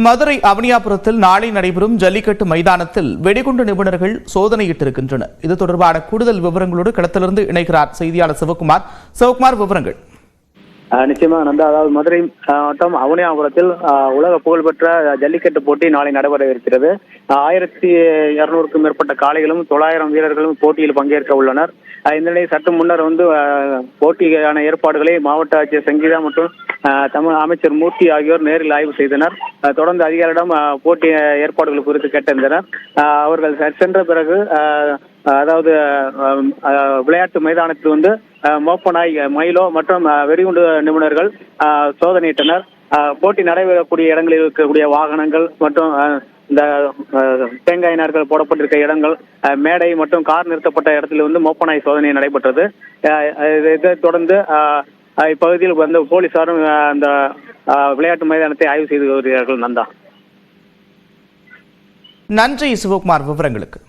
மதுரை அவனியாபுரத்தில் நாளை நடைபெறும் ஜல்லிக்கட்டு மைதானத்தில் வெடிகுண்டு நிபுணர்கள் சோதனையிட்டிருக்கின்றனர். இது தொடர்பான கூடுதல் விவரங்களோடு களத்திலிருந்து இணைக்கிறார் செய்தியாளர் சிவகுமார். சிவகுமார், விவரங்கள். நிச்சயமா நந்தா, அதாவது மதுரை மாவட்டம் அவனியாபுரத்தில் உலக புகழ்பெற்ற ஜல்லிக்கட்டு போட்டி நாளை நடைபெற இருக்கிறது. 1200க்கும் மேற்பட்ட காளைகளும் 900 வீரர்களும் போட்டியில் பங்கேற்க உள்ளனர். இந்த நிலையில் சற்று முன்னர் போட்டிக்கான ஏற்பாடுகளை மாவட்ட ஆட்சியர் சங்கீதா மற்றும் தமிழ் அமைச்சர் மூர்த்தி ஆகியோர் நேரில் ஆய்வு செய்தனர். தொடர்ந்து அதிகாரிடம் போட்டி ஏற்பாடுகள் குறித்து கேட்டறிந்தனர். அவர்கள் சென்ற பிறகு அதாவது விளையாட்டு மைதானத்தில் மோப்பநாய், மயிலோ மற்றும் வெடிகுண்டு நிபுணர்கள் சோதனையிட்டனர். போட்டி நடைபெறக்கூடிய இடங்களில் இருக்கக்கூடிய வாகனங்கள் மற்றும் இந்த தேங்காய் நார்கள் போடப்பட்டிருக்க இடங்கள், மேடை மற்றும் கார் நிறுத்தப்பட்ட இடத்தில் மோப்பநாய் சோதனை நடைபெற்றது. இதைத் தொடர்ந்து இப்பகுதியில் போலீசாரும் அந்த விளையாட்டு மைதானத்தை ஆய்வு செய்து வருகிறார்கள். நந்தா, நன்றி சிவகுமார், விவரங்களுக்கு.